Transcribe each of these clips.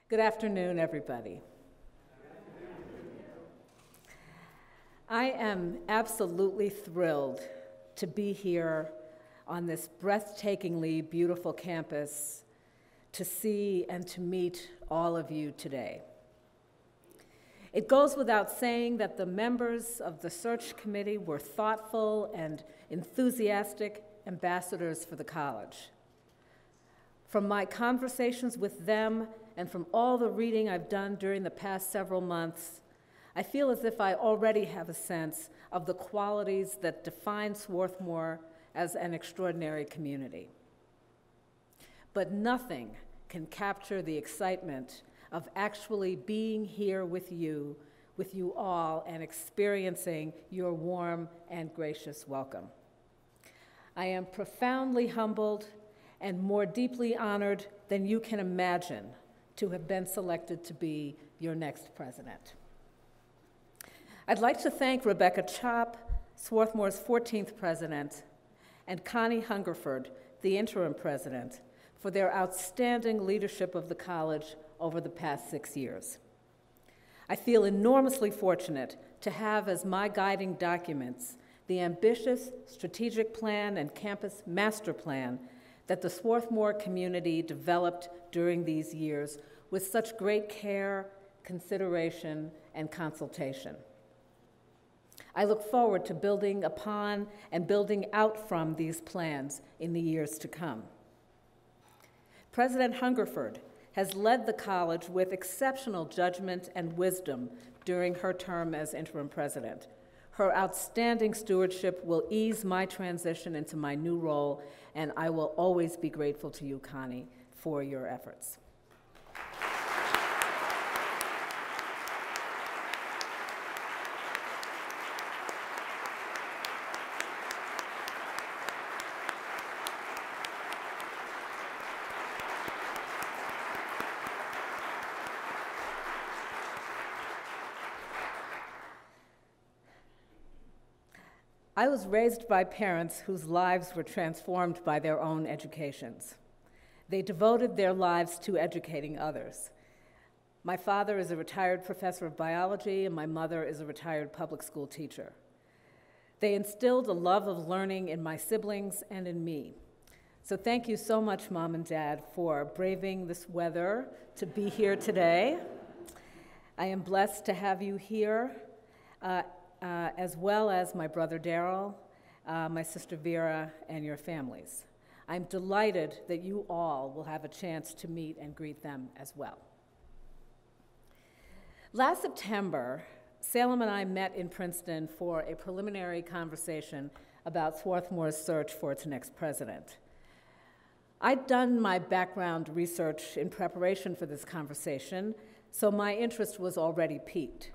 Good afternoon, everybody. I am absolutely thrilled to be here on this breathtakingly beautiful campus to see and to meet all of you today. It goes without saying that the members of the search committee were thoughtful and enthusiastic ambassadors for the college. From my conversations with them and from all the reading I've done during the past several months, I feel as if I already have a sense of the qualities that define Swarthmore as an extraordinary community. But nothing can capture the excitement of actually being here with you all, and experiencing your warm and gracious welcome. I am profoundly humbled and more deeply honored than you can imagine to have been selected to be your next president. I'd like to thank Rebecca Chopp, Swarthmore's 14th president, and Connie Hungerford, the interim president, for their outstanding leadership of the college over the past 6 years. I feel enormously fortunate to have as my guiding documents the ambitious strategic plan and campus master plan that the Swarthmore community developed during these years with such great care, consideration, and consultation. I look forward to building upon and building out from these plans in the years to come. President Hungerford has led the college with exceptional judgment and wisdom during her term as interim president. Her outstanding stewardship will ease my transition into my new role, and I will always be grateful to you, Connie, for your efforts. I was raised by parents whose lives were transformed by their own educations. They devoted their lives to educating others. My father is a retired professor of biology, and my mother is a retired public school teacher. They instilled a love of learning in my siblings and in me. So thank you so much, Mom and Dad, for braving this weather to be here today. I am blessed to have you here, as well as my brother Daryl, my sister Vera, and your families. I'm delighted that you all will have a chance to meet and greet them as well. Last September, Salem and I met in Princeton for a preliminary conversation about Swarthmore's search for its next president. I'd done my background research in preparation for this conversation, so my interest was already piqued.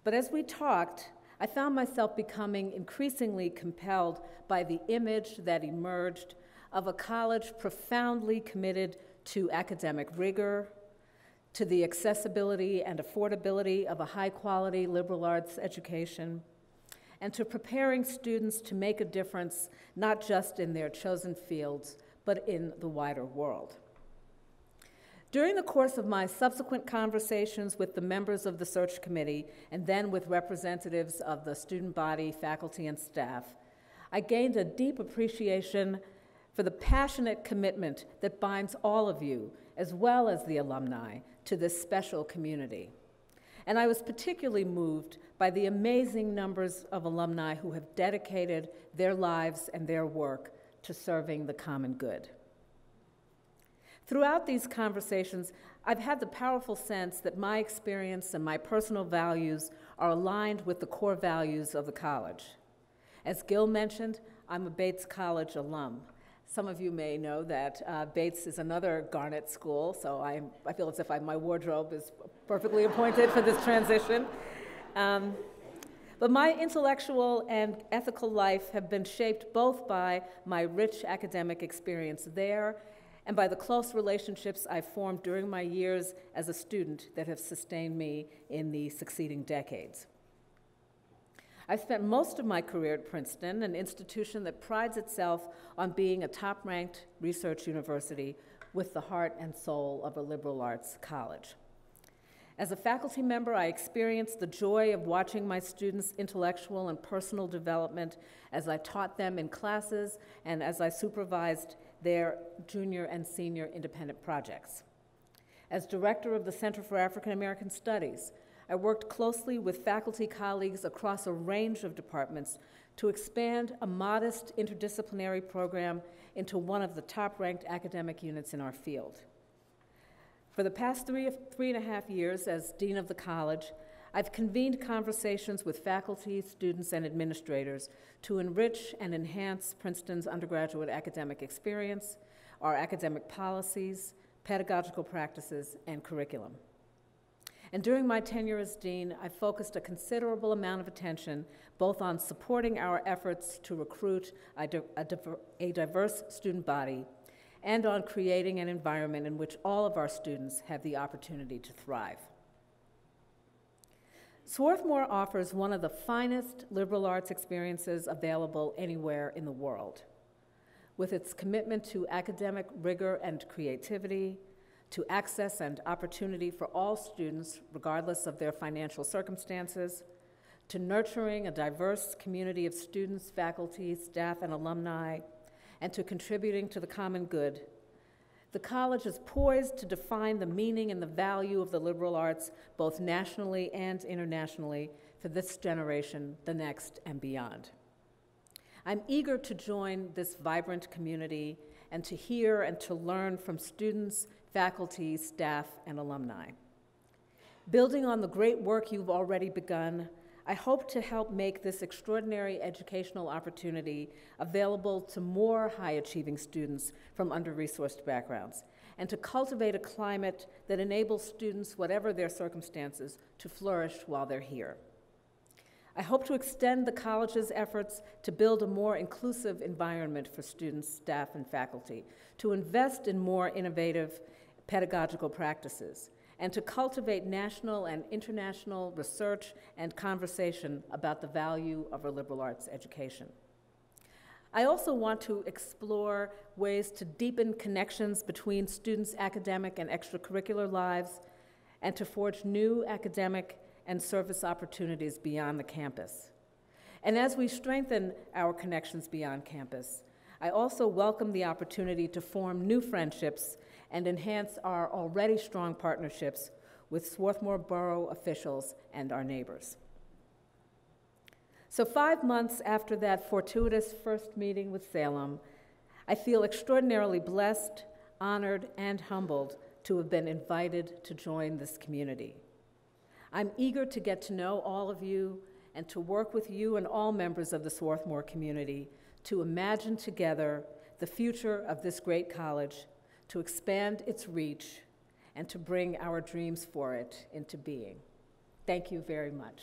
But as we talked, I found myself becoming increasingly compelled by the image that emerged of a college profoundly committed to academic rigor, to the accessibility and affordability of a high-quality liberal arts education, and to preparing students to make a difference not just in their chosen fields, but in the wider world. During the course of my subsequent conversations with the members of the search committee and then with representatives of the student body, faculty, and staff, I gained a deep appreciation for the passionate commitment that binds all of you, as well as the alumni, to this special community. And I was particularly moved by the amazing numbers of alumni who have dedicated their lives and their work to serving the common good. Throughout these conversations, I've had the powerful sense that my experience and my personal values are aligned with the core values of the college. As Gil mentioned, I'm a Bates College alum. Some of you may know that Bates is another Garnet school, so I feel as if my wardrobe is perfectly appointed for this transition. But my intellectual and ethical life have been shaped both by my rich academic experience there and by the close relationships I've formed during my years as a student that have sustained me in the succeeding decades. I've spent most of my career at Princeton, an institution that prides itself on being a top-ranked research university with the heart and soul of a liberal arts college. As a faculty member, I experienced the joy of watching my students' intellectual and personal development as I taught them in classes and as I supervised their junior and senior independent projects. As director of the Center for African American Studies, I worked closely with faculty colleagues across a range of departments to expand a modest interdisciplinary program into one of the top-ranked academic units in our field. For the past three and a half years as dean of the college, I've convened conversations with faculty, students, and administrators to enrich and enhance Princeton's undergraduate academic experience, our academic policies, pedagogical practices, and curriculum. And during my tenure as dean, I focused a considerable amount of attention both on supporting our efforts to recruit a diverse student body and on creating an environment in which all of our students have the opportunity to thrive. Swarthmore offers one of the finest liberal arts experiences available anywhere in the world. With its commitment to academic rigor and creativity, to access and opportunity for all students, regardless of their financial circumstances, to nurturing a diverse community of students, faculty, staff, and alumni, and to contributing to the common good, the college is poised to define the meaning and the value of the liberal arts, both nationally and internationally, for this generation, the next, and beyond. I'm eager to join this vibrant community and to hear and to learn from students, faculty, staff, and alumni. Building on the great work you've already begun, I hope to help make this extraordinary educational opportunity available to more high-achieving students from under-resourced backgrounds, and to cultivate a climate that enables students, whatever their circumstances, to flourish while they're here. I hope to extend the college's efforts to build a more inclusive environment for students, staff, and faculty, to invest in more innovative pedagogical practices, and to cultivate national and international research and conversation about the value of a liberal arts education. I also want to explore ways to deepen connections between students' academic and extracurricular lives and to forge new academic and service opportunities beyond the campus. And as we strengthen our connections beyond campus, I also welcome the opportunity to form new friendships and enhance our already strong partnerships with Swarthmore Borough officials and our neighbors. So 5 months after that fortuitous first meeting with Salem, I feel extraordinarily blessed, honored, and humbled to have been invited to join this community. I'm eager to get to know all of you and to work with you and all members of the Swarthmore community to imagine together the future of this great college, to expand its reach, and to bring our dreams for it into being. Thank you very much.